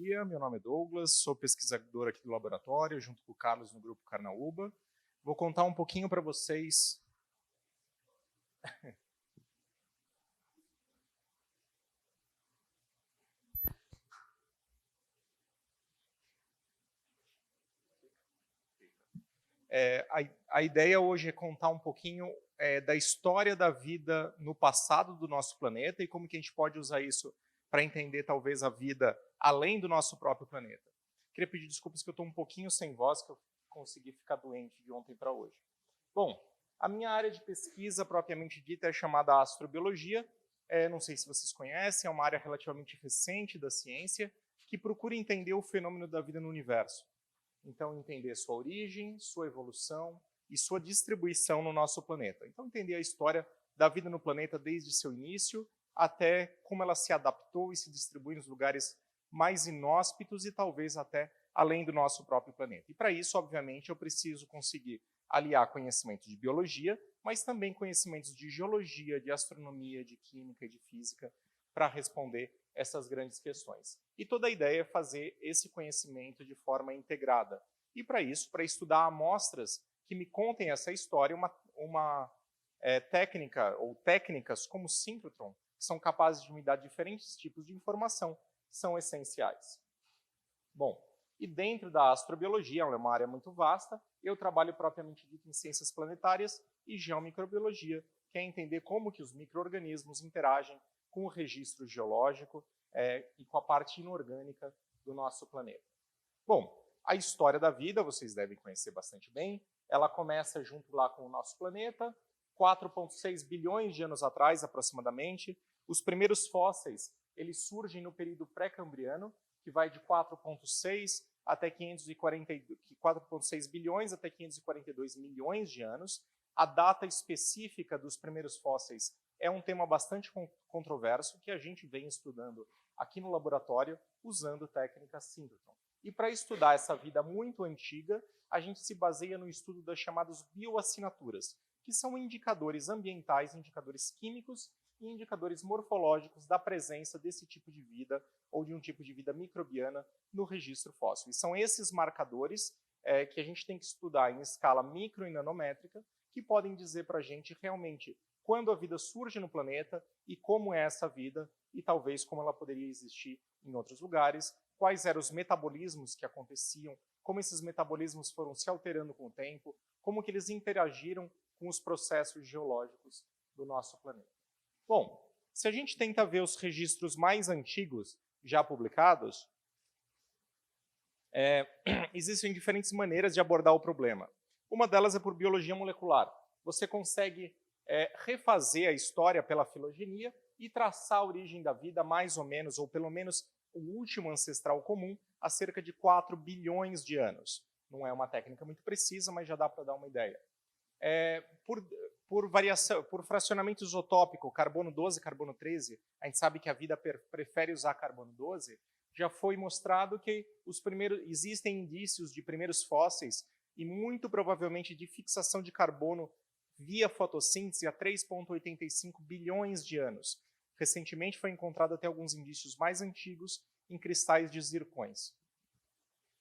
Astrobiologia. Meu nome é Douglas, sou pesquisador aqui do laboratório, junto com o Carlos no Grupo Carnaúba. Vou contar um pouquinho para vocês... A ideia hoje é contar um pouquinho da história da vida no passado do nosso planeta e como que a gente pode usar isso para entender talvez a vida além do nosso próprio planeta. Queria pedir desculpas que eu estou um pouquinho sem voz, que eu consegui ficar doente de ontem para hoje. Bom, a minha área de pesquisa propriamente dita é chamada Astrobiologia. Não sei se vocês conhecem, é uma área relativamente recente da ciência que procura entender o fenômeno da vida no universo. Então, entender sua origem, sua evolução e sua distribuição no nosso planeta. Então, entender a história da vida no planeta desde seu início até como ela se adaptou e se distribui nos lugares mais inóspitos e talvez até além do nosso próprio planeta. E para isso, obviamente, eu preciso conseguir aliar conhecimentos de biologia, mas também conhecimentos de geologia, de astronomia, de química e de física para responder essas grandes questões. E toda a ideia é fazer esse conhecimento de forma integrada. E para isso, para estudar amostras que me contem essa história, uma técnica ou técnicas como o síncrotron, que são capazes de me dar diferentes tipos de informação, são essenciais. Bom, e dentro da astrobiologia, é uma área muito vasta, eu trabalho propriamente dito em ciências planetárias e geomicrobiologia, que é entender como que os micro-organismos interagem com o registro geológico e com a parte inorgânica do nosso planeta. Bom, a história da vida vocês devem conhecer bastante bem. Ela começa junto lá com o nosso planeta, 4,6 bilhões de anos atrás, aproximadamente. Os primeiros fósseis, eles surgem no período pré-cambriano, que vai de 4,6 até 4,6 bilhões até 542 milhões de anos. A data específica dos primeiros fósseis é um tema bastante controverso que a gente vem estudando aqui no laboratório usando técnicas síncrotron. E para estudar essa vida muito antiga, a gente se baseia no estudo das chamadas bioassinaturas, que são indicadores ambientais, indicadores químicos e indicadores morfológicos da presença desse tipo de vida ou de um tipo de vida microbiana no registro fóssil. E são esses marcadores que a gente tem que estudar em escala micro e nanométrica, que podem dizer para a gente realmente quando a vida surge no planeta e como é essa vida e talvez como ela poderia existir em outros lugares, quais eram os metabolismos que aconteciam, como esses metabolismos foram se alterando com o tempo, como que eles interagiram com os processos geológicos do nosso planeta. Bom, se a gente tenta ver os registros mais antigos já publicados, existem diferentes maneiras de abordar o problema. Uma delas é por biologia molecular. Você consegue refazer a história pela filogenia e traçar a origem da vida mais ou menos, ou pelo menos o último ancestral comum, há cerca de 4 bilhões de anos. Não é uma técnica muito precisa, mas já dá para dar uma ideia. Por fracionamento isotópico, carbono 12 e carbono 13, a gente sabe que a vida prefere usar carbono 12, já foi mostrado que existem indícios de primeiros fósseis e muito provavelmente de fixação de carbono via fotossíntese há 3,85 bilhões de anos. Recentemente foi encontrado até alguns indícios mais antigos em cristais de zircões.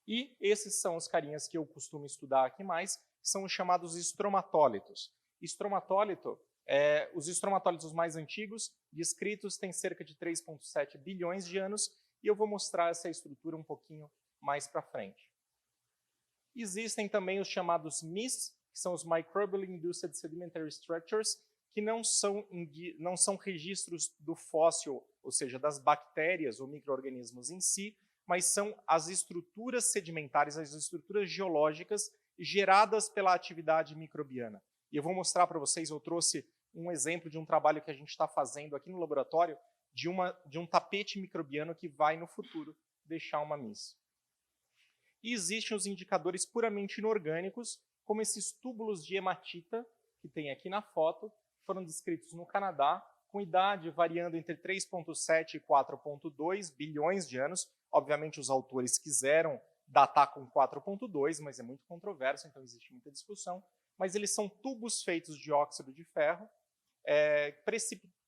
E esses são os carinhas que eu costumo estudar aqui mais, que são os chamados estromatólitos. Os estromatólitos mais antigos, descritos, têm cerca de 3,7 bilhões de anos, e eu vou mostrar essa estrutura um pouquinho mais para frente. Existem também os chamados MIS, que são os Microbially Induced Sedimentary Structures, que não são registros do fóssil, ou seja, das bactérias ou micro-organismos em si, mas são as estruturas sedimentares, as estruturas geológicas geradas pela atividade microbiana. E eu vou mostrar para vocês, eu trouxe um exemplo de um trabalho que a gente está fazendo aqui no laboratório, de um tapete microbiano que vai, no futuro, deixar uma MIS. E existem os indicadores puramente inorgânicos, como esses túbulos de hematita, que tem aqui na foto, foram descritos no Canadá, com idade variando entre 3,7 e 4,2 bilhões de anos. Obviamente, os autores quiseram datar com 4,2, mas é muito controverso, então existe muita discussão. Mas eles são tubos feitos de óxido de ferro,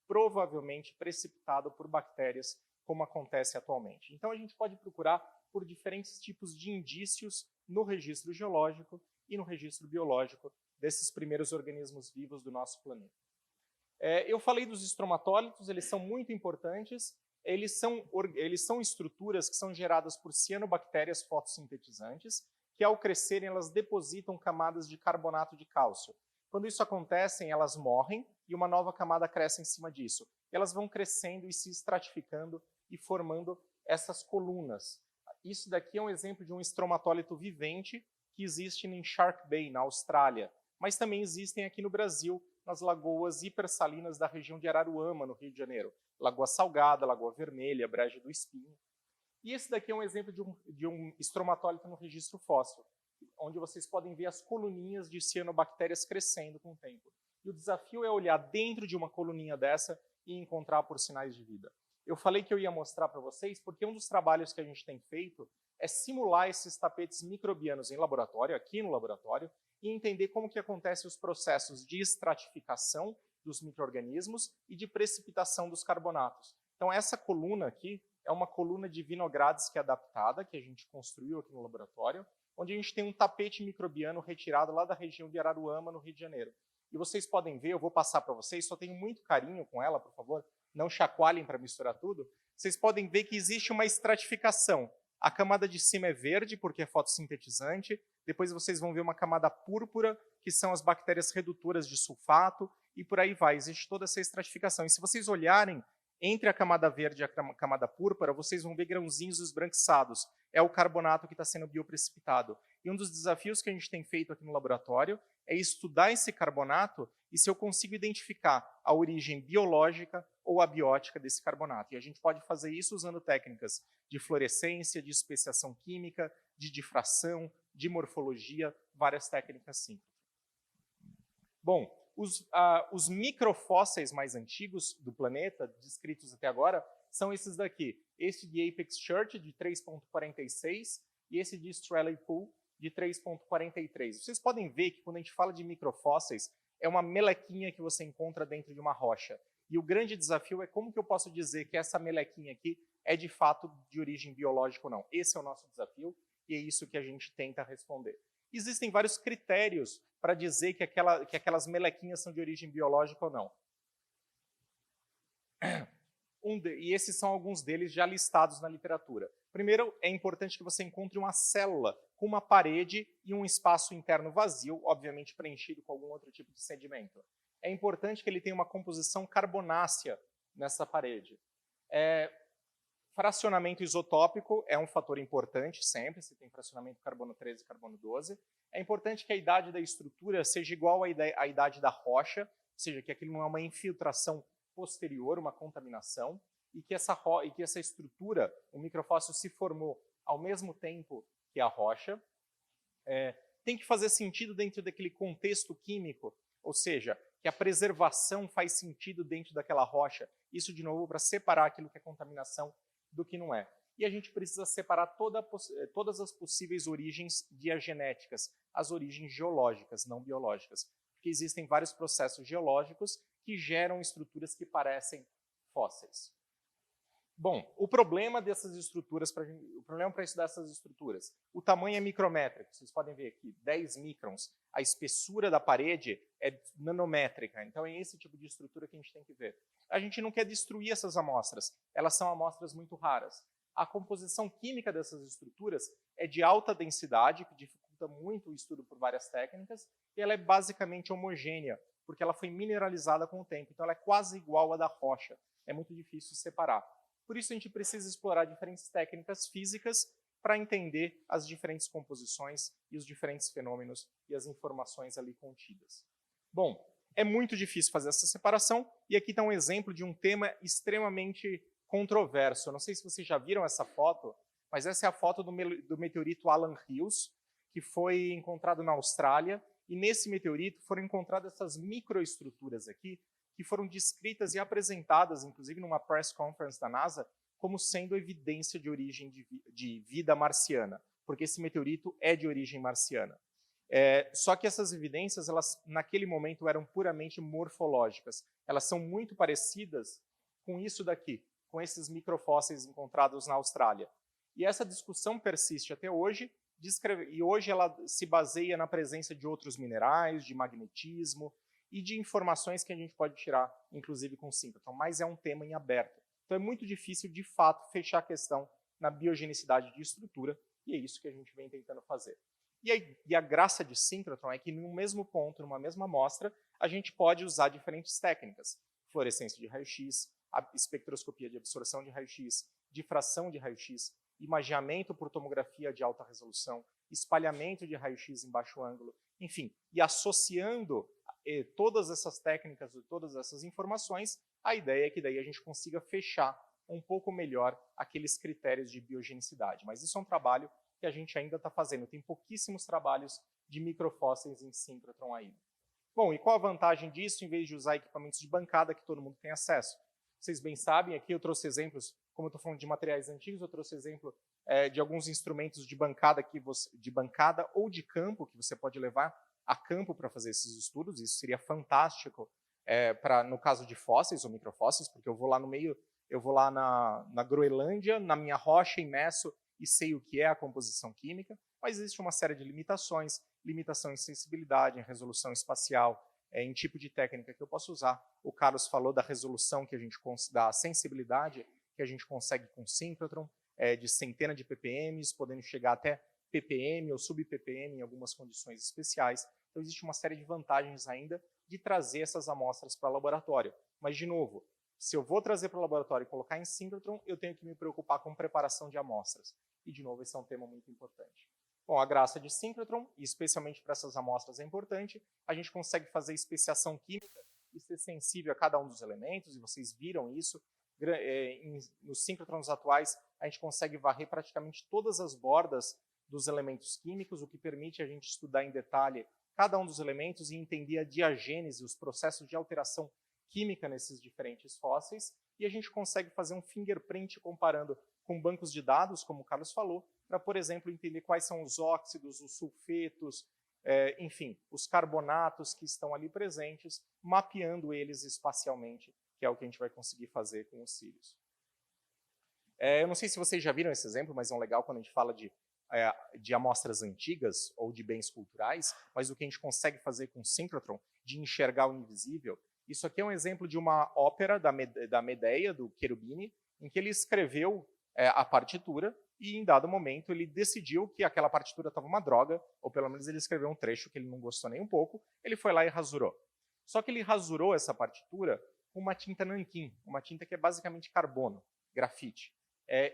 provavelmente precipitado por bactérias como acontece atualmente. Então, a gente pode procurar por diferentes tipos de indícios no registro geológico e no registro biológico desses primeiros organismos vivos do nosso planeta. Eu falei dos estromatólitos, eles são muito importantes. Eles são estruturas que são geradas por cianobactérias fotossintetizantes, que ao crescerem elas depositam camadas de carbonato de cálcio. Quando isso acontece, elas morrem e uma nova camada cresce em cima disso. Elas vão crescendo e se estratificando e formando essas colunas. Isso daqui é um exemplo de um estromatólito vivente que existe em Shark Bay, na Austrália, mas também existem aqui no Brasil, nas lagoas hipersalinas da região de Araruama, no Rio de Janeiro. Lagoa Salgada, Lagoa Vermelha, Brejo do Espinho. E esse daqui é um exemplo de um estromatólito no registro fóssil, onde vocês podem ver as coluninhas de cianobactérias crescendo com o tempo. E o desafio é olhar dentro de uma coluninha dessa e encontrar por sinais de vida. Eu falei que eu ia mostrar para vocês porque um dos trabalhos que a gente tem feito é simular esses tapetes microbianos em laboratório, aqui no laboratório, e entender como que acontecem os processos de estratificação dos micro-organismos e de precipitação dos carbonatos. Então, essa coluna aqui é uma coluna de Vinogrades que é adaptada, que a gente construiu aqui no laboratório, onde a gente tem um tapete microbiano retirado lá da região de Araruama, no Rio de Janeiro. E vocês podem ver, eu vou passar para vocês, só tenho muito carinho com ela, por favor, não chacoalhem para misturar tudo. Vocês podem ver que existe uma estratificação. A camada de cima é verde, porque é fotossintetizante. Depois vocês vão ver uma camada púrpura, que são as bactérias redutoras de sulfato, e por aí vai. Existe toda essa estratificação. E se vocês olharem entre a camada verde e a camada púrpura, vocês vão ver grãozinhos esbranquiçados. É o carbonato que está sendo bioprecipitado. E um dos desafios que a gente tem feito aqui no laboratório é estudar esse carbonato e se eu consigo identificar a origem biológica ou abiótica desse carbonato. E a gente pode fazer isso usando técnicas de fluorescência, de especiação química, de difração, de morfologia, várias técnicas simples. Bom, os microfósseis mais antigos do planeta, descritos até agora, são esses daqui. Esse de Apex Church, de 3,46, e esse de Streley Pool, de 3,43. Vocês podem ver que quando a gente fala de microfósseis, é uma melequinha que você encontra dentro de uma rocha. E o grande desafio é como que eu posso dizer que essa melequinha aqui é de fato de origem biológica ou não. Esse é o nosso desafio e é isso que a gente tenta responder. Existem vários critérios para dizer que aquelas melequinhas são de origem biológica ou não. E esses são alguns deles já listados na literatura. Primeiro, é importante que você encontre uma célula com uma parede e um espaço interno vazio, obviamente preenchido com algum outro tipo de sedimento. É importante que ele tenha uma composição carbonácea nessa parede. Fracionamento isotópico é um fator importante sempre, se tem fracionamento carbono 13 e carbono 12. É importante que a idade da estrutura seja igual à idade da rocha, ou seja, que aquilo não é uma infiltração posterior, uma contaminação, e que essa estrutura, o microfóssil, se formou ao mesmo tempo que a rocha. Tem que fazer sentido dentro daquele contexto químico, ou seja, que a preservação faz sentido dentro daquela rocha. Isso, de novo, para separar aquilo que é contaminação do que não é. E a gente precisa separar todas as possíveis origens diagenéticas, as origens geológicas, não biológicas. Porque existem vários processos geológicos que geram estruturas que parecem fósseis. Bom, o problema dessas estruturas, o problema para estudar essas estruturas, o tamanho é micrométrico, vocês podem ver aqui, 10 microns. A espessura da parede é nanométrica, então é esse tipo de estrutura que a gente tem que ver. A gente não quer destruir essas amostras, elas são amostras muito raras. A composição química dessas estruturas é de alta densidade, que dificulta muito o estudo por várias técnicas, e ela é basicamente homogênea, porque ela foi mineralizada com o tempo, então ela é quase igual à da rocha. É muito difícil separar. Por isso a gente precisa explorar diferentes técnicas físicas para entender as diferentes composições e os diferentes fenômenos e as informações ali contidas. Bom, é muito difícil fazer essa separação, e aqui está um exemplo de um tema extremamente controverso. Eu não sei se vocês já viram essa foto, mas essa é a foto do meteorito Allan Hills, que foi encontrado na Austrália, e nesse meteorito foram encontradas essas microestruturas aqui, que foram descritas e apresentadas, inclusive numa press conference da NASA, como sendo evidência de origem de vida marciana, porque esse meteorito é de origem marciana. Só que essas evidências, elas, naquele momento, eram puramente morfológicas. Elas são muito parecidas com isso daqui, com esses microfósseis encontrados na Austrália. E essa discussão persiste até hoje, e hoje ela se baseia na presença de outros minerais, de magnetismo e de informações que a gente pode tirar, inclusive com síncrotron, mas é um tema em aberto. Então é muito difícil, de fato, fechar a questão na biogenicidade de estrutura, e é isso que a gente vem tentando fazer. E a graça de síncrotron é que, no mesmo ponto, numa mesma amostra, a gente pode usar diferentes técnicas. Fluorescência de raio-x, espectroscopia de absorção de raio-x, difração de raio-x, imageamento por tomografia de alta resolução, espalhamento de raio-x em baixo ângulo, enfim, e associando todas essas técnicas e todas essas informações, a ideia é que daí a gente consiga fechar um pouco melhor aqueles critérios de biogenicidade. Mas isso é um trabalho que a gente ainda está fazendo. Tem pouquíssimos trabalhos de microfósseis em síncrotron ainda. Bom, e qual a vantagem disso, em vez de usar equipamentos de bancada que todo mundo tem acesso? Vocês bem sabem, aqui eu trouxe exemplos, como eu estou falando de materiais antigos, eu trouxe exemplo de alguns instrumentos de bancada, ou de campo, que você pode levar a campo para fazer esses estudos. Isso seria fantástico no caso de fósseis ou microfósseis, porque eu vou lá no meio, eu vou lá na Groenlândia, na minha rocha, imerso, e sei o que é a composição química, mas existe uma série de limitações, limitação em sensibilidade, em resolução espacial, em tipo de técnica que eu posso usar. O Carlos falou da resolução, da sensibilidade que a gente consegue com síncrotron, de centenas de ppm, podendo chegar até ppm ou sub-ppm em algumas condições especiais. Então existe uma série de vantagens ainda de trazer essas amostras para o laboratório. Mas, de novo, se eu vou trazer para o laboratório e colocar em síncrotron, eu tenho que me preocupar com preparação de amostras. E, de novo, esse é um tema muito importante. Bom, a graça de síncrotron, e especialmente para essas amostras é importante, a gente consegue fazer especiação química e ser sensível a cada um dos elementos, e vocês viram isso. Nos síncrotrons atuais, a gente consegue varrer praticamente todas as bordas dos elementos químicos, o que permite a gente estudar em detalhe cada um dos elementos e entender a diagênese, os processos de alteração química nesses diferentes fósseis, e a gente consegue fazer um fingerprint comparando com bancos de dados, como o Carlos falou, para, por exemplo, entender quais são os óxidos, os sulfetos, enfim, os carbonatos que estão ali presentes, mapeando eles espacialmente, que é o que a gente vai conseguir fazer com os cílios. Eu não sei se vocês já viram esse exemplo, mas é um legal quando a gente fala de amostras antigas ou de bens culturais, mas o que a gente consegue fazer com o síncrotron, de enxergar o invisível. Isso aqui é um exemplo de uma ópera da Medea, do Cherubini, em que ele escreveu a partitura e, em dado momento, ele decidiu que aquela partitura estava uma droga, ou pelo menos ele escreveu um trecho que ele não gostou nem um pouco, ele foi lá e rasurou. Só que ele rasurou essa partitura com uma tinta nanquim, uma tinta que é basicamente carbono, grafite.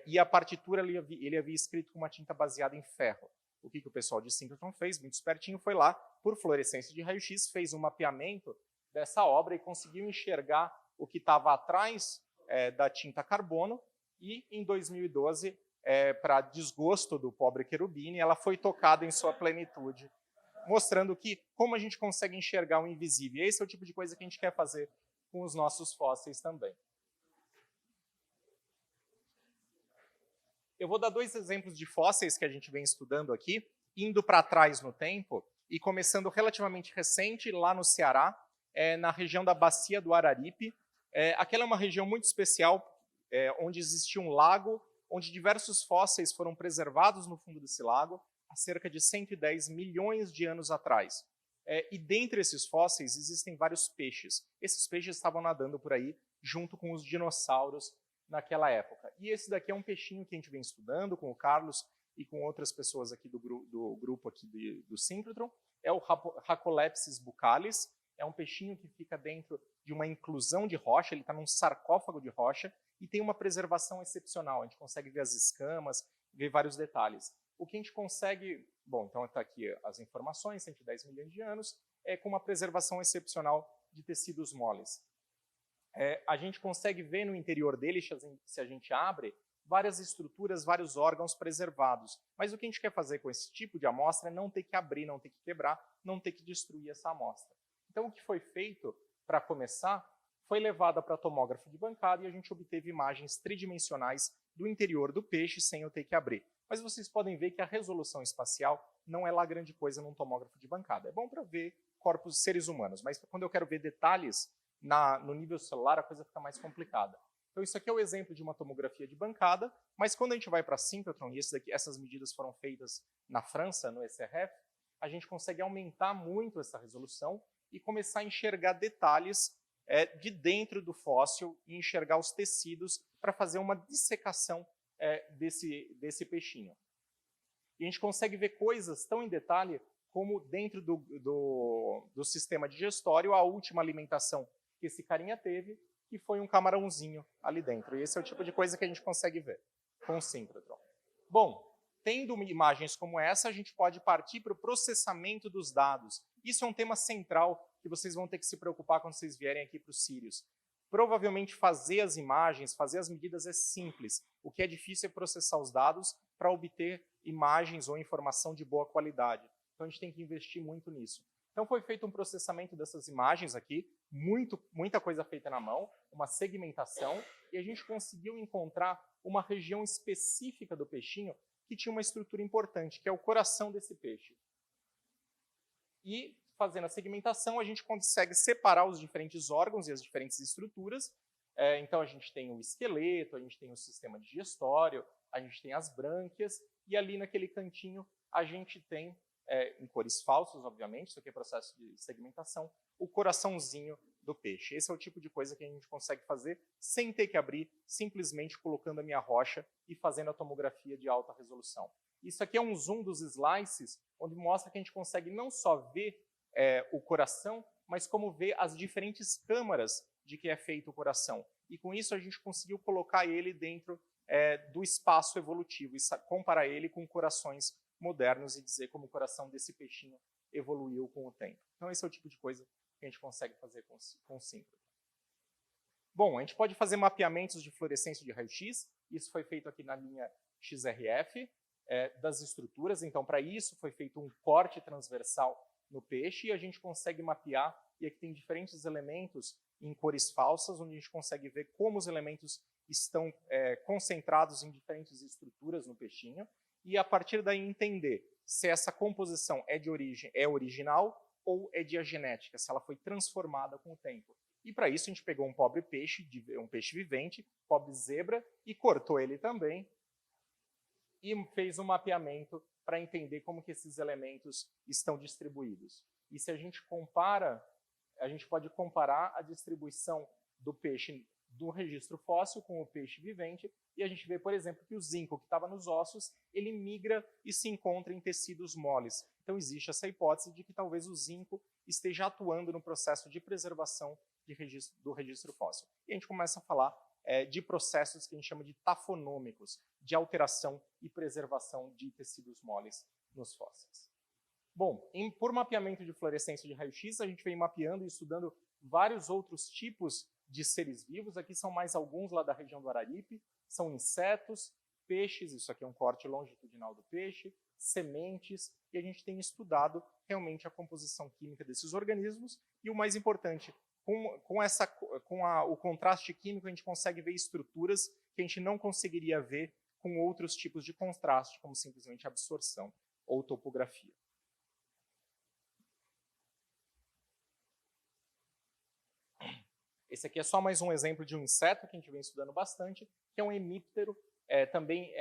E a partitura ele havia escrito com uma tinta baseada em ferro. O que o pessoal de síncrotron fez, muito espertinho, foi lá, por fluorescência de raio-x, fez um mapeamento dessa obra e conseguiu enxergar o que estava atrás da tinta carbono, e em 2012, para desgosto do pobre Cherubini, ela foi tocada em sua plenitude, mostrando como a gente consegue enxergar o invisível. E esse é o tipo de coisa que a gente quer fazer com os nossos fósseis também. Eu vou dar dois exemplos de fósseis que a gente vem estudando aqui, indo para trás no tempo e começando relativamente recente, lá no Ceará, na região da Bacia do Araripe. Aquela é uma região muito especial, onde existia um lago, onde diversos fósseis foram preservados no fundo desse lago há cerca de 110 milhões de anos atrás. E dentre esses fósseis existem vários peixes. Esses peixes estavam nadando por aí junto com os dinossauros naquela época. E esse daqui é um peixinho que a gente vem estudando com o Carlos e com outras pessoas aqui do grupo aqui do síncrotron. É o Rhacolepsis buccalis. É um peixinho que fica dentro de uma inclusão de rocha, ele está num sarcófago de rocha e tem uma preservação excepcional. A gente consegue ver as escamas, ver vários detalhes. O que a gente consegue... Bom, então está aqui as informações, 110 milhões de anos, com uma preservação excepcional de tecidos moles. A gente consegue ver no interior dele, se a gente abre, várias estruturas, vários órgãos preservados. Mas o que a gente quer fazer com esse tipo de amostra é não ter que abrir, não ter que quebrar, não ter que destruir essa amostra. Então, o que foi feito, para começar, foi levada para tomógrafo de bancada e a gente obteve imagens tridimensionais do interior do peixe sem eu ter que abrir. Mas vocês podem ver que a resolução espacial não é lá grande coisa num tomógrafo de bancada. É bom para ver corpos de seres humanos, mas quando eu quero ver detalhes no nível celular, a coisa fica mais complicada. Então, isso aqui é o exemplo de uma tomografia de bancada, mas quando a gente vai para a síncrotron, e essas medidas foram feitas na França, no SRF, a gente consegue aumentar muito essa resolução e começar a enxergar detalhes de dentro do fóssil e enxergar os tecidos para fazer uma dissecação desse peixinho. E a gente consegue ver coisas tão em detalhe como dentro do sistema digestório, a última alimentação que esse carinha teve, que foi um camarãozinho ali dentro. E esse é o tipo de coisa que a gente consegue ver com o síncrotron. Bom, tendo imagens como essa, a gente pode partir para o processamento dos dados. Isso é um tema central que vocês vão ter que se preocupar quando vocês vierem aqui para o Sirius. Provavelmente fazer as imagens, fazer as medidas é simples. O que é difícil é processar os dados para obter imagens ou informação de boa qualidade. Então a gente tem que investir muito nisso. Então foi feito um processamento dessas imagens aqui, muita coisa feita na mão, uma segmentação, e a gente conseguiu encontrar uma região específica do peixinho que tinha uma estrutura importante, que é o coração desse peixe. E fazendo a segmentação, a gente consegue separar os diferentes órgãos e as diferentes estruturas. Então a gente tem o esqueleto, a gente tem o sistema digestório, a gente tem as brânquias, e ali naquele cantinho a gente tem, em cores falsas, obviamente, isso aqui é processo de segmentação, o coraçãozinho do peixe. Esse é o tipo de coisa que a gente consegue fazer sem ter que abrir, simplesmente colocando a minha rocha e fazendo a tomografia de alta resolução. Isso aqui é um zoom dos slices, onde mostra que a gente consegue não só ver o coração, mas como ver as diferentes câmaras de que é feito o coração. E com isso a gente conseguiu colocar ele dentro do espaço evolutivo e comparar ele com corações modernos e dizer como o coração desse peixinho evoluiu com o tempo. Então esse é o tipo de coisa que a gente consegue fazer com o síncrotron. Bom, a gente pode fazer mapeamentos de fluorescência de raio-x, isso foi feito aqui na linha XRF, das estruturas, então para isso foi feito um corte transversal no peixe e a gente consegue mapear, e aqui tem diferentes elementos em cores falsas, onde a gente consegue ver como os elementos estão concentrados em diferentes estruturas no peixinho, e a partir daí entender se essa composição é original ou é diagenética, se ela foi transformada com o tempo. E para isso a gente pegou um pobre peixe, um peixe vivente, pobre zebra, e cortou ele também, e fez um mapeamento para entender como que esses elementos estão distribuídos. E se a gente compara, a gente pode comparar a distribuição do peixe do registro fóssil com o peixe vivente, e a gente vê, por exemplo, que o zinco que estava nos ossos, ele migra e se encontra em tecidos moles. Então existe essa hipótese de que talvez o zinco esteja atuando no processo de preservação do registro fóssil. E a gente começa a falar de processos que a gente chama de tafonômicos, de alteração e preservação de tecidos moles nos fósseis. Bom, por mapeamento de fluorescência de raio-x, a gente vem mapeando e estudando vários outros tipos de seres vivos. Aqui são mais alguns lá da região do Araripe. São insetos, peixes, isso aqui é um corte longitudinal do peixe, sementes, e a gente tem estudado realmente a composição química desses organismos. E o mais importante, com o contraste químico, a gente consegue ver estruturas que a gente não conseguiria ver com outros tipos de contraste, como simplesmente absorção ou topografia. Esse aqui é só mais um exemplo de um inseto que a gente vem estudando bastante, que é um hemíptero, também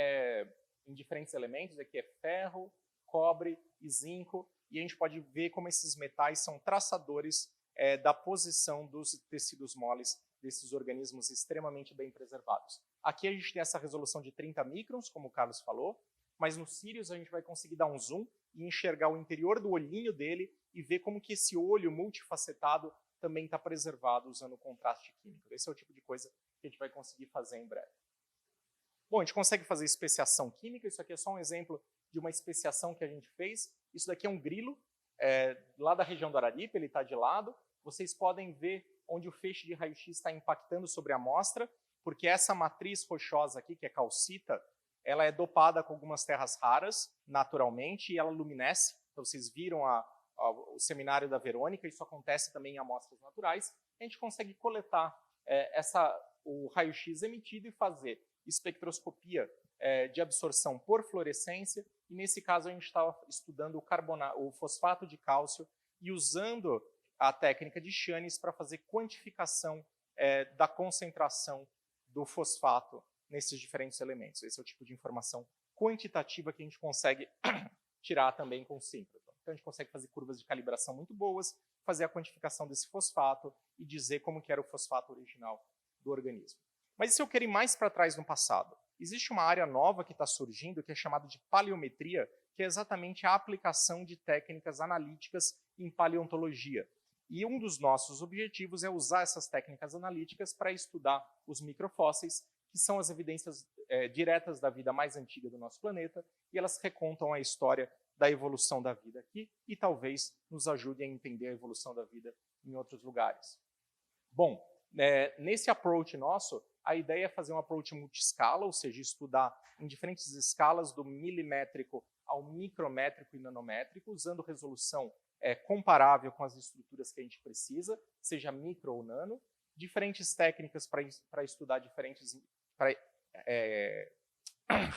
em diferentes elementos. Aqui é ferro, cobre e zinco, e a gente pode ver como esses metais são traçadores da posição dos tecidos moles desses organismos extremamente bem preservados. Aqui a gente tem essa resolução de 30 microns, como o Carlos falou, mas no Sirius a gente vai conseguir dar um zoom e enxergar o interior do olhinho dele e ver como que esse olho multifacetado também está preservado usando o contraste químico. Esse é o tipo de coisa que a gente vai conseguir fazer em breve. Bom, a gente consegue fazer especiação química, isso aqui é só um exemplo de uma especiação que a gente fez. Isso daqui é um grilo, lá da região do Araripe, ele está de lado. Vocês podem ver onde o feixe de raio-x está impactando sobre a amostra, porque essa matriz rochosa aqui, que é calcita, ela é dopada com algumas terras raras, naturalmente, e ela luminesce. Então, vocês viram o seminário da Verônica, isso acontece também em amostras naturais. A gente consegue coletar o raio-x emitido e fazer espectroscopia de absorção por fluorescência, e nesse caso a gente estava estudando o fosfato de cálcio e usando a técnica de Channes para fazer quantificação da concentração do fosfato nesses diferentes elementos. Esse é o tipo de informação quantitativa que a gente consegue tirar também com o síncrotron. Então, a gente consegue fazer curvas de calibração muito boas, fazer a quantificação desse fosfato e dizer como que era o fosfato original do organismo. Mas e se eu quero ir mais para trás no passado? Existe uma área nova que está surgindo, que é chamada de paleometria, que é exatamente a aplicação de técnicas analíticas em paleontologia. E um dos nossos objetivos é usar essas técnicas analíticas para estudar os microfósseis, que são as evidências diretas da vida mais antiga do nosso planeta, e elas recontam a história da evolução da vida aqui e talvez nos ajudem a entender a evolução da vida em outros lugares. Bom, nesse approach nosso, a ideia é fazer um approach multiscala, ou seja, estudar em diferentes escalas, do milimétrico ao micrométrico e nanométrico, usando resolução comparável com as estruturas que a gente precisa, seja micro ou nano, diferentes técnicas para estudar para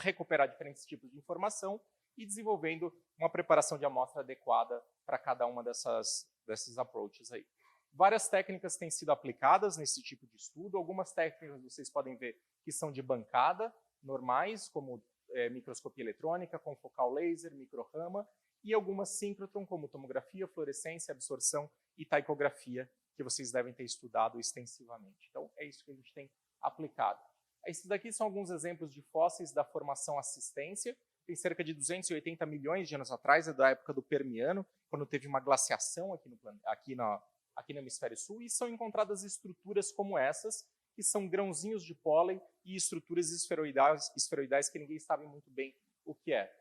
recuperar diferentes tipos de informação e desenvolvendo uma preparação de amostra adequada para cada uma desses approaches aí. Várias técnicas têm sido aplicadas nesse tipo de estudo. Algumas técnicas vocês podem ver que são de bancada, normais, como microscopia eletrônica, confocal laser, microrama, e algumas síncrotron, como tomografia, fluorescência, absorção e taicografia, que vocês devem ter estudado extensivamente. Então, é isso que a gente tem aplicado. Esses daqui são alguns exemplos de fósseis da formação assistência. Tem cerca de 280 milhões de anos atrás, é da época do Permiano, quando teve uma glaciação aqui no hemisfério sul, e são encontradas estruturas como essas, que são grãozinhos de pólen e estruturas esferoidais que ninguém sabe muito bem o que é.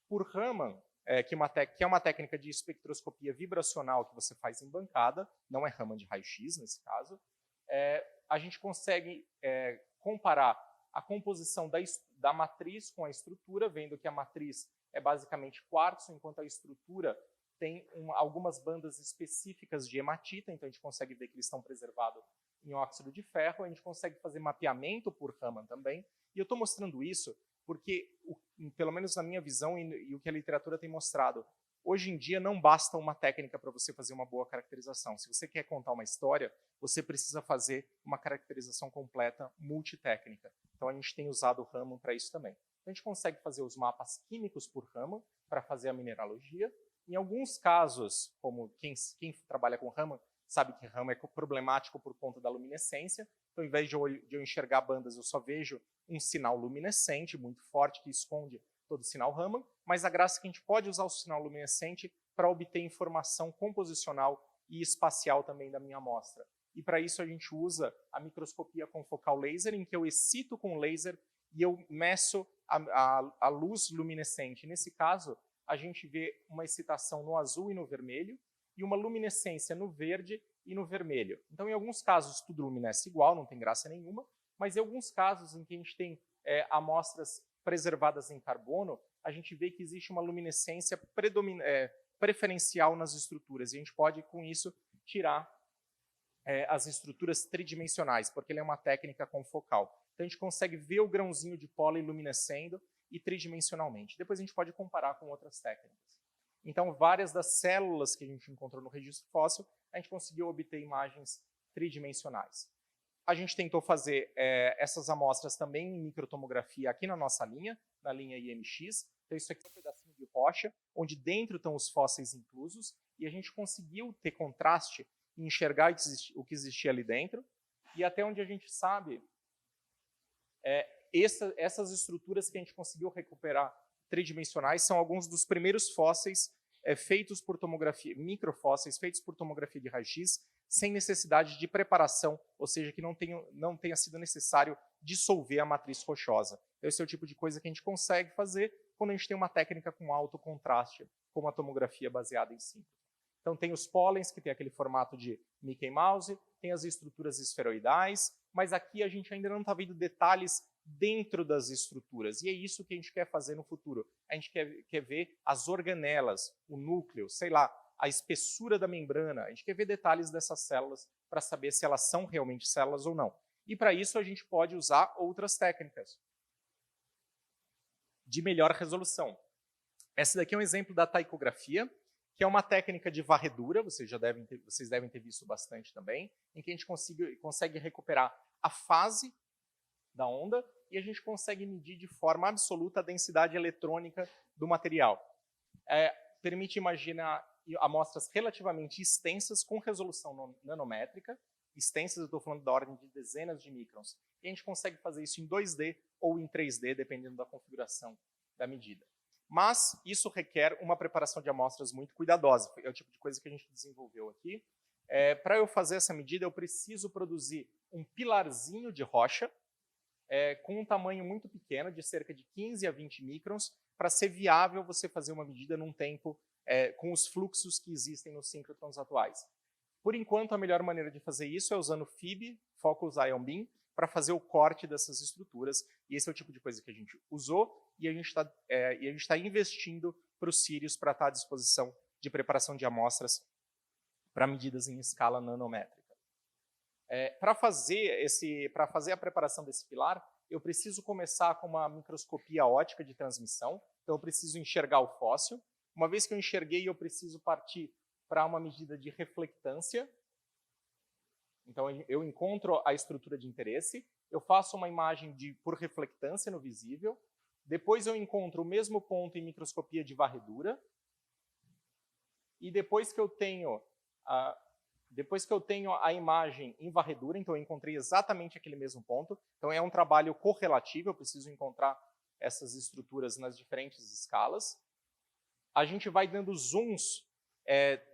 Por Raman, que é uma técnica de espectroscopia vibracional que você faz em bancada, não é Raman de raio-x nesse caso, a gente consegue comparar a composição da matriz com a estrutura, vendo que a matriz é basicamente quartzo, enquanto a estrutura tem algumas bandas específicas de hematita, então a gente consegue ver que eles estão preservados em óxido de ferro, a gente consegue fazer mapeamento por Raman também, e eu estou mostrando isso porque, pelo menos na minha visão e o que a literatura tem mostrado, hoje em dia não basta uma técnica para você fazer uma boa caracterização. Se você quer contar uma história, você precisa fazer uma caracterização completa, multitécnica. Então a gente tem usado o Raman para isso também. Então, a gente consegue fazer os mapas químicos por Raman para fazer a mineralogia. Em alguns casos, como quem trabalha com Raman, sabe que Raman é problemático por conta da luminescência. Então, ao invés de eu enxergar bandas, eu só vejo um sinal luminescente muito forte que esconde todo o sinal Raman, mas a graça é que a gente pode usar o sinal luminescente para obter informação composicional e espacial também da minha amostra. E para isso a gente usa a microscopia confocal laser, em que eu excito com laser e eu meço a luz luminescente. Nesse caso, a gente vê uma excitação no azul e no vermelho, e uma luminescência no verde e no vermelho. Então, em alguns casos, tudo luminesce igual, não tem graça nenhuma, mas em alguns casos em que a gente tem amostras preservadas em carbono, a gente vê que existe uma luminescência preferencial nas estruturas, e a gente pode, com isso, tirar as estruturas tridimensionais, porque ele é uma técnica confocal. Então, a gente consegue ver o grãozinho de pólen luminescendo e tridimensionalmente. Depois a gente pode comparar com outras técnicas. Então, várias das células que a gente encontrou no registro fóssil, a gente conseguiu obter imagens tridimensionais. A gente tentou fazer essas amostras também em microtomografia aqui na nossa linha, na linha IMX. Então, isso aqui é um pedacinho de rocha, onde dentro estão os fósseis inclusos, e a gente conseguiu ter contraste e enxergar o que existia ali dentro. E até onde a gente sabe, essas estruturas que a gente conseguiu recuperar tridimensionais são alguns dos primeiros fósseis feitos por tomografia, microfósseis feitos por tomografia de raio-x, sem necessidade de preparação, ou seja, que não tenha sido necessário dissolver a matriz rochosa. Esse é o tipo de coisa que a gente consegue fazer quando a gente tem uma técnica com alto contraste, como a tomografia baseada em síntese. Então, tem os pólens, que tem aquele formato de Mickey Mouse, tem as estruturas esferoidais, mas aqui a gente ainda não está vendo detalhes dentro das estruturas, e é isso que a gente quer fazer no futuro. A gente quer ver as organelas, o núcleo, sei lá, a espessura da membrana, a gente quer ver detalhes dessas células para saber se elas são realmente células ou não. E para isso a gente pode usar outras técnicas de melhor resolução. Essa daqui é um exemplo da taicografia, que é uma técnica de varredura, vocês devem ter visto bastante também, em que a gente consegue recuperar a fase da onda, e a gente consegue medir de forma absoluta a densidade eletrônica do material. Permite imaginar amostras relativamente extensas com resolução nanométrica. Extensas, eu estou falando da ordem de dezenas de microns. E a gente consegue fazer isso em 2D ou em 3D, dependendo da configuração da medida. Mas isso requer uma preparação de amostras muito cuidadosa. É o tipo de coisa que a gente desenvolveu aqui. Para eu fazer essa medida, eu preciso produzir um pilarzinho de rocha com um tamanho muito pequeno, de cerca de 15 a 20 microns, para ser viável você fazer uma medida num tempo com os fluxos que existem nos síncrotrons atuais. Por enquanto, a melhor maneira de fazer isso é usando FIB, Focus Ion Beam, para fazer o corte dessas estruturas. E esse é o tipo de coisa que a gente usou e a gente está investindo para os Sirius para estar à disposição de preparação de amostras para medidas em escala nanométrica. Para fazer a preparação desse pilar, eu preciso começar com uma microscopia ótica de transmissão. Então, eu preciso enxergar o fóssil. Uma vez que eu enxerguei, eu preciso partir para uma medida de reflectância. Então, eu encontro a estrutura de interesse, eu faço uma imagem por reflectância no visível, depois eu encontro o mesmo ponto em microscopia de varredura, e depois que eu tenho a imagem em varredura, então eu encontrei exatamente aquele mesmo ponto, então é um trabalho correlativo, eu preciso encontrar essas estruturas nas diferentes escalas. A gente vai dando zooms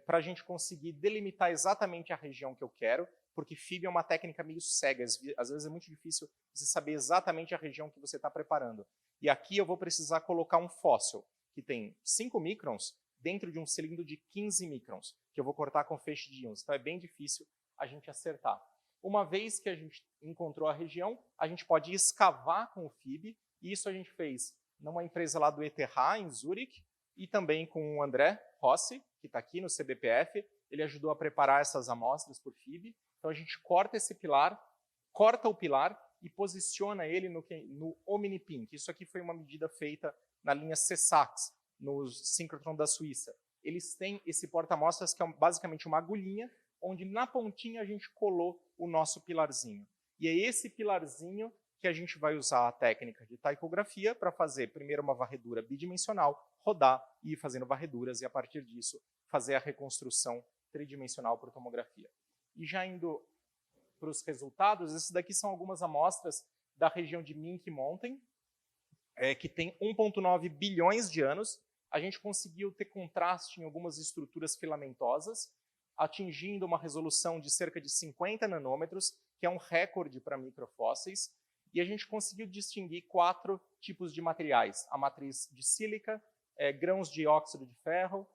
para a gente conseguir delimitar exatamente a região que eu quero, porque FIB é uma técnica meio cega, às vezes é muito difícil você saber exatamente a região que você está preparando. E aqui eu vou precisar colocar um fóssil, que tem 5 microns, dentro de um cilindro de 15 microns, que eu vou cortar com feixe de íons. Então é bem difícil a gente acertar. Uma vez que a gente encontrou a região, a gente pode escavar com o FIB, e isso a gente fez numa empresa lá do ETH, em Zurich, e também com o André Rossi, que está aqui no CBPF. Ele ajudou a preparar essas amostras por FIB. Então a gente corta esse pilar, corta o pilar e posiciona ele no OmniPin. Isso aqui foi uma medida feita na linha CESAX, no síncrotron da Suíça. Eles têm esse porta-amostras que é basicamente uma agulhinha, onde na pontinha a gente colou o nosso pilarzinho. E é esse pilarzinho que a gente vai usar a técnica de taicografia para fazer primeiro uma varredura bidimensional, rodar e ir fazendo varreduras, e a partir disso fazer a reconstrução tridimensional por tomografia. E já indo para os resultados, esses daqui são algumas amostras da região de Minky Mountain, que tem 1,9 bilhões de anos. A gente conseguiu ter contraste em algumas estruturas filamentosas, atingindo uma resolução de cerca de 50 nanômetros, que é um recorde para microfósseis, e a gente conseguiu distinguir 4 tipos de materiais: a matriz de sílica, grãos de óxido de ferro,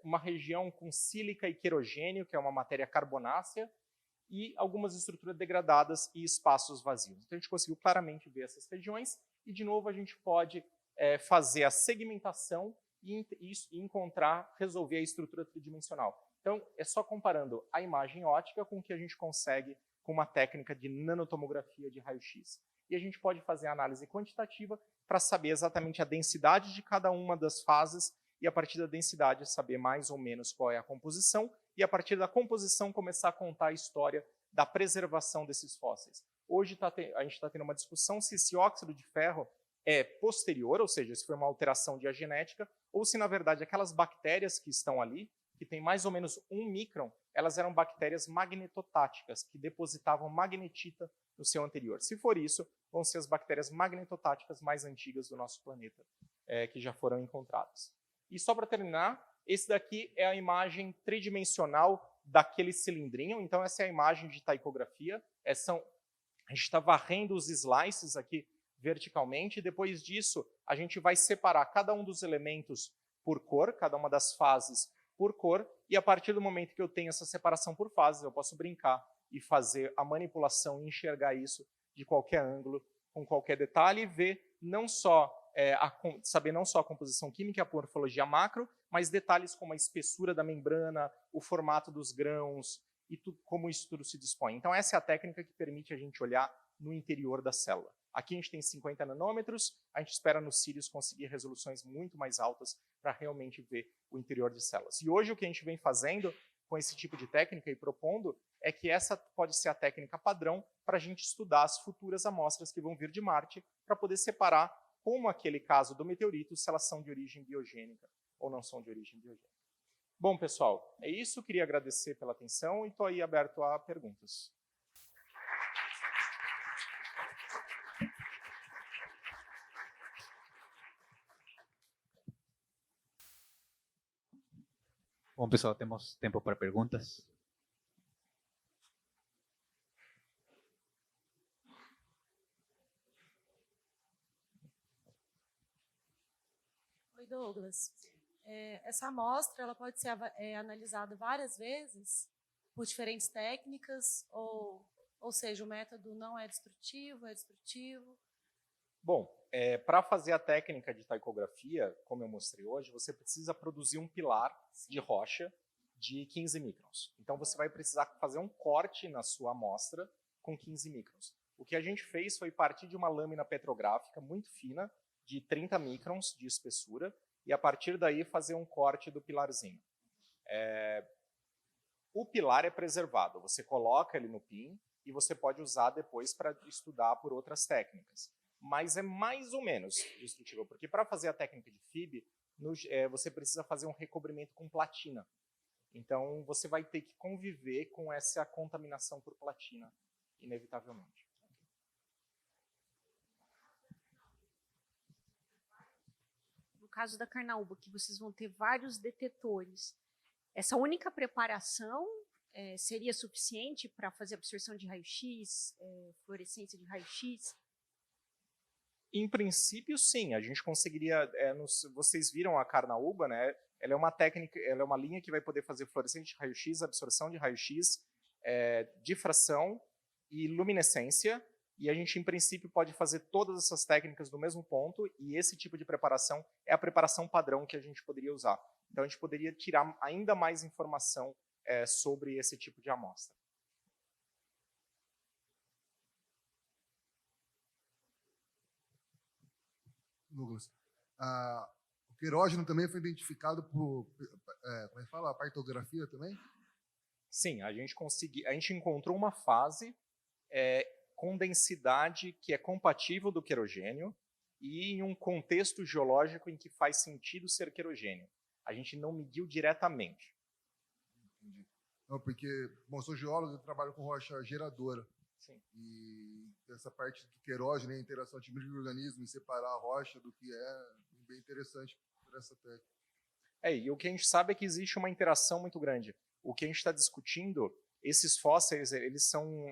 uma região com sílica e querogênio, que é uma matéria carbonácea, e algumas estruturas degradadas e espaços vazios. Então a gente conseguiu claramente ver essas regiões, e de novo a gente pode fazer a segmentação e resolver a estrutura tridimensional. Então é só comparando a imagem óptica com o que a gente consegue com uma técnica de nanotomografia de raio-x. E a gente pode fazer a análise quantitativa para saber exatamente a densidade de cada uma das fases, e a partir da densidade saber mais ou menos qual é a composição, e a partir da composição começar a contar a história da preservação desses fósseis. Hoje a gente está tendo uma discussão se esse óxido de ferro é posterior, ou seja, se foi uma alteração de genética, ou se na verdade aquelas bactérias que estão ali, que tem mais ou menos 1 micron, elas eram bactérias magnetotáticas, que depositavam magnetita no seu anterior. Se for isso, vão ser as bactérias magnetotáticas mais antigas do nosso planeta, que já foram encontradas. E só para terminar, esse daqui é a imagem tridimensional daquele cilindrinho. Então essa é a imagem de taicografia. A gente está varrendo os slices aqui verticalmente, e depois disso a gente vai separar cada um dos elementos por cor, cada uma das fases por cor, e a partir do momento que eu tenho essa separação por fases, eu posso brincar e fazer a manipulação e enxergar isso de qualquer ângulo, com qualquer detalhe, e ver saber não só a composição química e a morfologia macro, mas detalhes como a espessura da membrana, o formato dos grãos e como isso tudo se dispõe. Então essa é a técnica que permite a gente olhar no interior da célula. Aqui a gente tem 50 nanômetros, a gente espera no Sirius conseguir resoluções muito mais altas para realmente ver o interior de células. E hoje o que a gente vem fazendo com esse tipo de técnica e propondo é que essa pode ser a técnica padrão para a gente estudar as futuras amostras que vão vir de Marte, para poder separar, como aquele caso do meteorito, se elas são de origem biogênica ou não são de origem biogênica. Bom, pessoal, é isso. Queria agradecer pela atenção e estou aí aberto a perguntas. Bom, pessoal, temos tempo para perguntas. Oi, Douglas. Essa amostra ela pode ser analisada várias vezes por diferentes técnicas, ou seja, o método não é destrutivo, é destrutivo? Bom, para fazer a técnica de taicografia, como eu mostrei hoje, você precisa produzir um pilar de rocha de 15 microns. Então, você vai precisar fazer um corte na sua amostra com 15 microns. O que a gente fez foi partir de uma lâmina petrográfica muito fina, de 30 microns de espessura, e a partir daí fazer um corte do pilarzinho. O pilar é preservado, você coloca ele no PIN e você pode usar depois para estudar por outras técnicas. Mas é mais ou menos destrutível, porque para fazer a técnica de FIB, você precisa fazer um recobrimento com platina. Então, você vai ter que conviver com essa contaminação por platina, inevitavelmente. No caso da carnaúba, que vocês vão ter vários detetores, essa única preparação seria suficiente para fazer absorção de raio-x, fluorescência de raio-x? Em princípio, sim. A gente conseguiria... vocês viram a carnaúba, né? Ela é uma técnica, ela é uma linha que vai poder fazer fluorescência de raio-x, absorção de raio-x, difração e luminescência. E a gente, em princípio, pode fazer todas essas técnicas no mesmo ponto, e esse tipo de preparação é a preparação padrão que a gente poderia usar. Então, a gente poderia tirar ainda mais informação sobre esse tipo de amostra. Douglas, o querógeno também foi identificado por, como é que fala, a partografia também? Sim, a gente encontrou uma fase com densidade que é compatível do querogênio e em um contexto geológico em que faz sentido ser querogênio. A gente não mediu diretamente. Entendi. Não, porque, bom, eu sou geólogo, eu trabalho com rocha geradora. Sim. E essa parte do querógeno, a interação de micro-organismos, separar a rocha do que é bem interessante por essa técnica. E o que a gente sabe é que existe uma interação muito grande. O que a gente está discutindo, esses fósseis, eles são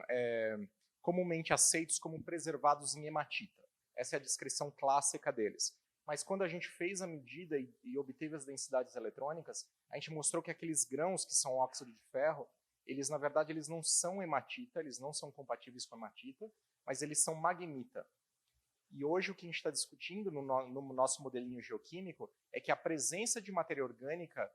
comumente aceitos como preservados em hematita. Essa é a descrição clássica deles. Mas quando a gente fez a medida e obteve as densidades eletrônicas, a gente mostrou que aqueles grãos que são óxido de ferro, eles, na verdade, eles não são hematita, eles não são compatíveis com hematita, mas eles são magmita. E hoje o que a gente está discutindo no nosso modelinho geoquímico é que a presença de matéria orgânica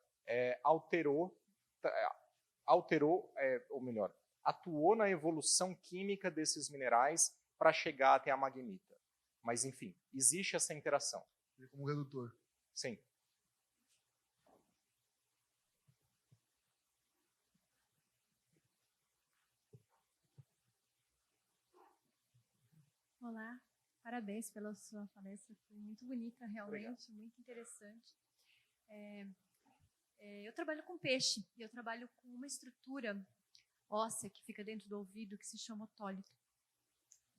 atuou na evolução química desses minerais para chegar até a magmita. Mas, enfim, existe essa interação. Como redutor. Sim. Olá, parabéns pela sua palestra, foi muito bonita, realmente, obrigado. Muito interessante. Eu trabalho com peixe e eu trabalho com uma estrutura óssea que fica dentro do ouvido que se chama otólito.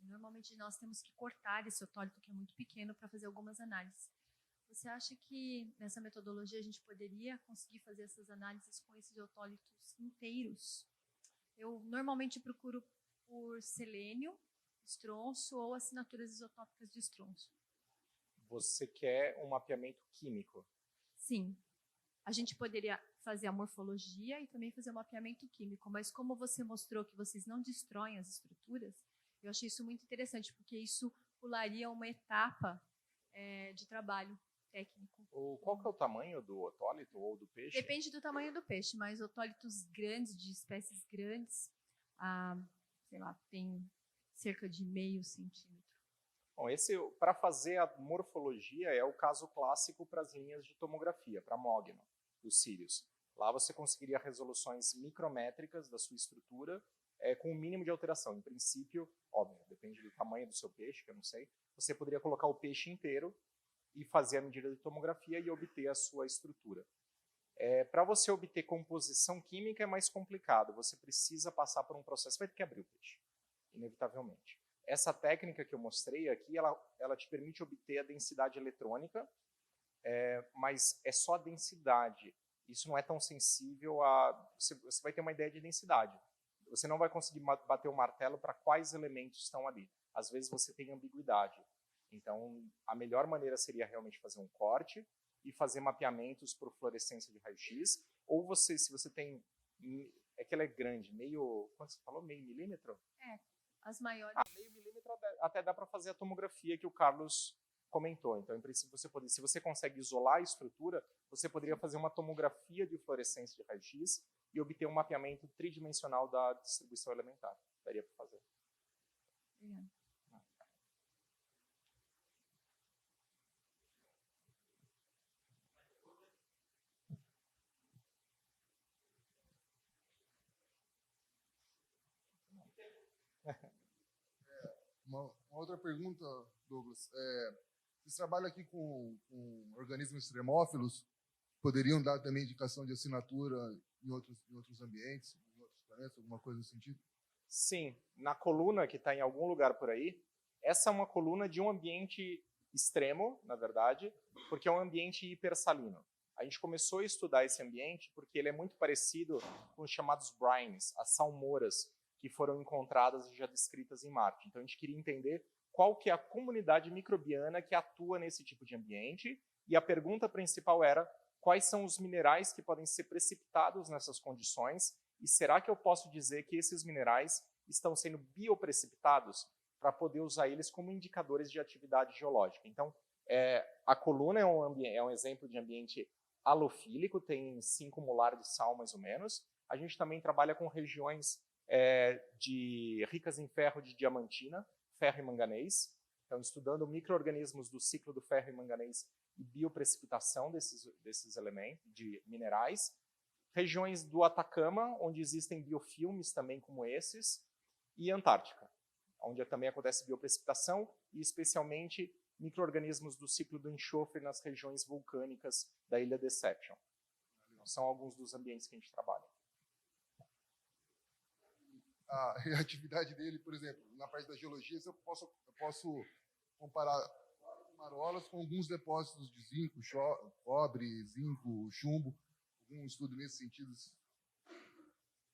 Normalmente nós temos que cortar esse otólito que é muito pequeno para fazer algumas análises. Você acha que nessa metodologia a gente poderia conseguir fazer essas análises com esses otólitos inteiros? Eu normalmente procuro por selênio, estronço ou assinaturas isotópicas de estronço. Você quer um mapeamento químico? Sim. A gente poderia fazer a morfologia e também fazer o mapeamento químico, mas como você mostrou que vocês não destroem as estruturas, eu achei isso muito interessante, porque isso pularia uma etapa de trabalho técnico. Qual que é o tamanho do otólito ou do peixe? Depende do tamanho do peixe, mas otólitos grandes, de espécies grandes, sei lá, tem cerca de 0,5 centímetro. Bom, para fazer a morfologia, é o caso clássico para as linhas de tomografia, para mogno, os cílios. Lá você conseguiria resoluções micrométricas da sua estrutura com o mínimo de alteração. Em princípio, óbvio, depende do tamanho do seu peixe, que eu não sei, você poderia colocar o peixe inteiro e fazer a medida de tomografia e obter a sua estrutura. Para você obter composição química é mais complicado, você precisa passar por um processo, vai ter que abrir o peixe, inevitavelmente. Essa técnica que eu mostrei aqui, ela te permite obter a densidade eletrônica, mas é só a densidade. Isso não é tão sensível a... Você vai ter uma ideia de densidade. Você não vai conseguir bater o martelo para quais elementos estão ali. Às vezes você tem ambiguidade. Então, a melhor maneira seria realmente fazer um corte e fazer mapeamentos por fluorescência de raio-x. Ou você, se você tem... É que ela é grande, meio... Quanto você falou? Meio milímetro? As maiores. Meio milímetro até dá para fazer a tomografia que o Carlos comentou. Então, em princípio, se você consegue isolar a estrutura, você poderia fazer uma tomografia de fluorescência de raio-x e obter um mapeamento tridimensional da distribuição elementar. Daria para fazer. Obrigada. Uma outra pergunta, Douglas. Vocês trabalham aqui com organismos extremófilos, poderiam dar também indicação de assinatura em outros ambientes, em outros planetas, alguma coisa nesse sentido? Sim, na coluna que está em algum lugar por aí, essa é uma coluna de um ambiente extremo, na verdade, porque é um ambiente hipersalino. A gente começou a estudar esse ambiente porque ele é muito parecido com os chamados brines, as salmouras, que foram encontradas e já descritas em Marte. Então a gente queria entender qual que é a comunidade microbiana que atua nesse tipo de ambiente, e a pergunta principal era quais são os minerais que podem ser precipitados nessas condições, e será que eu posso dizer que esses minerais estão sendo bioprecipitados para poder usar eles como indicadores de atividade geológica. Então, a coluna é um exemplo de ambiente halofílico, tem 5 molar de sal mais ou menos. A gente também trabalha com regiões ricas em ferro de diamantina, ferro e manganês. Então, estudando micro-organismos do ciclo do ferro e manganês e bioprecipitação desses elementos, de minerais. Regiões do Atacama, onde existem biofilmes também como esses, e Antártica, onde também acontece bioprecipitação, e especialmente micro-organismos do ciclo do enxofre nas regiões vulcânicas da Ilha Deception. Então, são alguns dos ambientes que a gente trabalha. A atividade dele, por exemplo, na parte da geologia, eu posso comparar marolas com alguns depósitos de zinco, cobre, zinco, chumbo, algum estudo nesse sentido?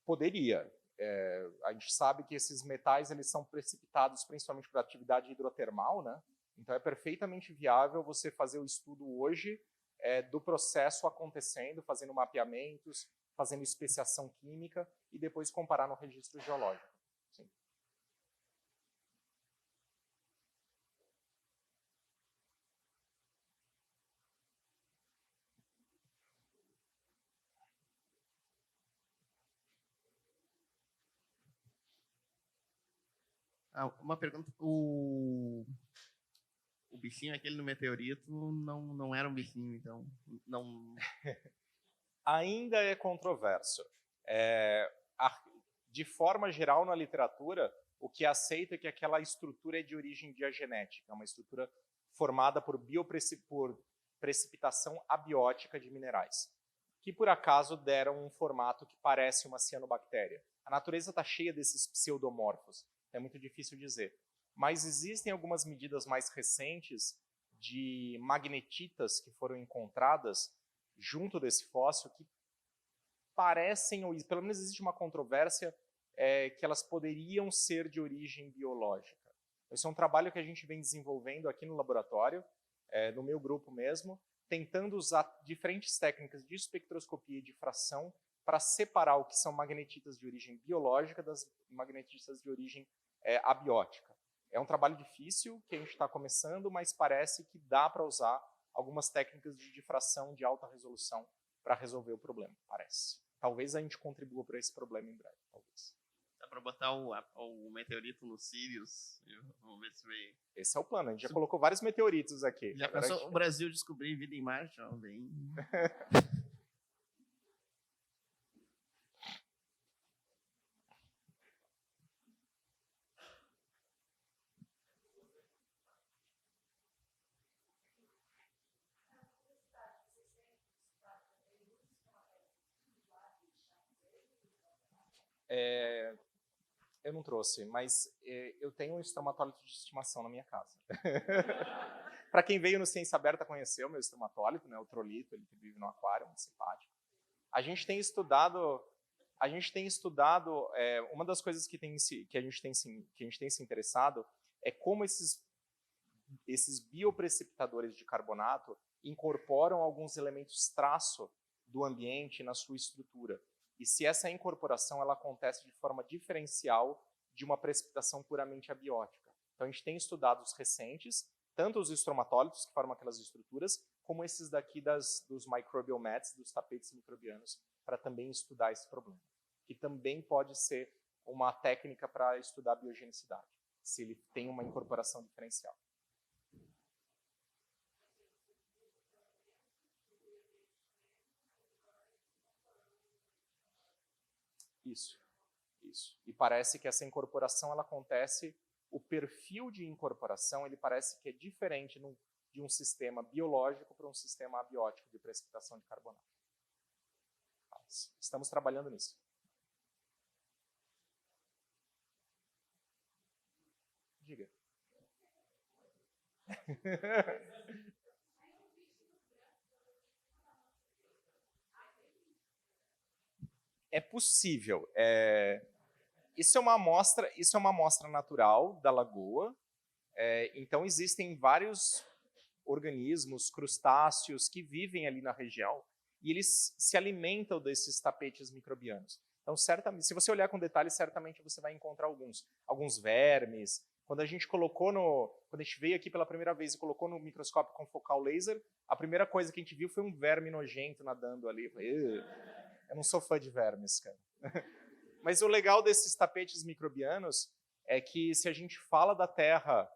Poderia. A gente sabe que esses metais eles são precipitados principalmente por atividade hidrotermal, né? Então é perfeitamente viável você fazer o estudo hoje do processo acontecendo, fazendo mapeamentos, fazendo especiação química e depois comparar no registro geológico. Sim. Uma pergunta. O bichinho aquele no meteorito não era um bichinho, então não... Ainda é controverso. De forma geral, na literatura, o que é aceito é que aquela estrutura é de origem diagenética, é uma estrutura formada por precipitação abiótica de minerais, que por acaso deram um formato que parece uma cianobactéria. A natureza está cheia desses pseudomorfos, é muito difícil dizer. Mas existem algumas medidas mais recentes de magnetitas que foram encontradas junto desse fóssil que parecem, ou pelo menos existe uma controvérsia, que elas poderiam ser de origem biológica. Esse é um trabalho que a gente vem desenvolvendo aqui no laboratório, no meu grupo mesmo, tentando usar diferentes técnicas de espectroscopia e difração para separar o que são magnetitas de origem biológica das magnetitas de origem abiótica. É um trabalho difícil que a gente está começando, mas parece que dá para usar algumas técnicas de difração de alta resolução para resolver o problema, parece. Talvez a gente contribua para esse problema em breve, talvez. Dá para botar o meteorito no Sirius? Vamos ver se vem. Esse é o plano, a gente já colocou vários meteoritos aqui. Já pensou o Brasil descobrir vida em Marte? Ó, bem... Eu não trouxe, mas eu tenho um estromatólito de estimação na minha casa. Para quem veio no Ciência Aberta conhecer o meu estromatólito, né, o trolito, ele que vive no aquário, muito simpático. A gente tem estudado, uma das coisas que a gente tem se interessado é como esses bioprecipitadores de carbonato incorporam alguns elementos traço do ambiente na sua estrutura. E se essa incorporação ela acontece de forma diferencial de uma precipitação puramente abiótica. Então a gente tem estudado os recentes, tanto os estromatólitos que formam aquelas estruturas, como esses daqui dos microbial mats, dos tapetes microbianos, para também estudar esse problema. Que também pode ser uma técnica para estudar a biogenicidade, se ele tem uma incorporação diferencial. Isso. E parece que essa incorporação ela acontece, o perfil de incorporação ele parece que é diferente de um sistema biológico para um sistema abiótico de precipitação de carbonato. Estamos trabalhando nisso. Diga. É possível. Isso é uma amostra natural da lagoa. Então existem vários organismos, crustáceos que vivem ali na região e eles se alimentam desses tapetes microbianos. Então, certamente, se você olhar com detalhe, certamente você vai encontrar alguns vermes. Quando a gente veio aqui pela primeira vez e colocou no microscópio com focal laser, a primeira coisa que a gente viu foi um verme nojento nadando ali. Eu não sou fã de vermes, cara. Mas o legal desses tapetes microbianos é que se a gente fala da Terra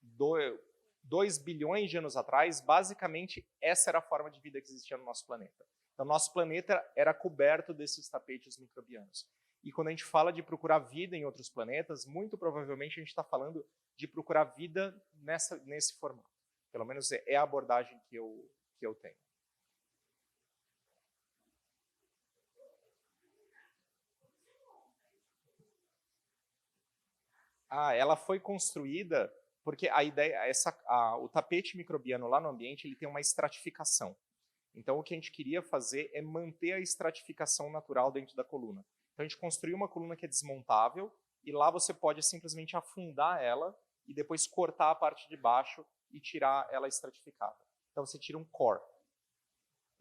2 bilhões de anos atrás, basicamente essa era a forma de vida que existia no nosso planeta. Então, nosso planeta era coberto desses tapetes microbianos. E quando a gente fala de procurar vida em outros planetas, muito provavelmente a gente está falando de procurar vida nesse formato. Pelo menos é a abordagem que eu tenho. Ela foi construída porque a ideia, o tapete microbiano lá no ambiente ele tem uma estratificação. Então, o que a gente queria fazer é manter a estratificação natural dentro da coluna. Então, a gente construiu uma coluna que é desmontável e lá você pode simplesmente afundar ela e depois cortar a parte de baixo e tirar ela estratificada. Então, você tira um core.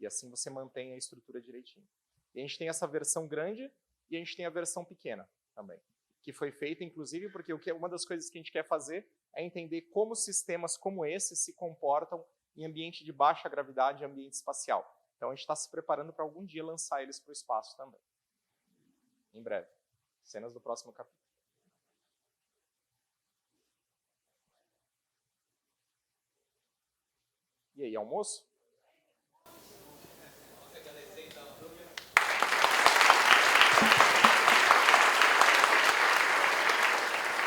E assim você mantém a estrutura direitinho. E a gente tem essa versão grande e a gente tem a versão pequena também. Que foi feita, inclusive, porque uma das coisas que a gente quer fazer é entender como sistemas como esse se comportam em ambiente de baixa gravidade e ambiente espacial. Então, a gente está se preparando para algum dia lançar eles para o espaço também. Em breve. Cenas do próximo capítulo. E aí, almoço?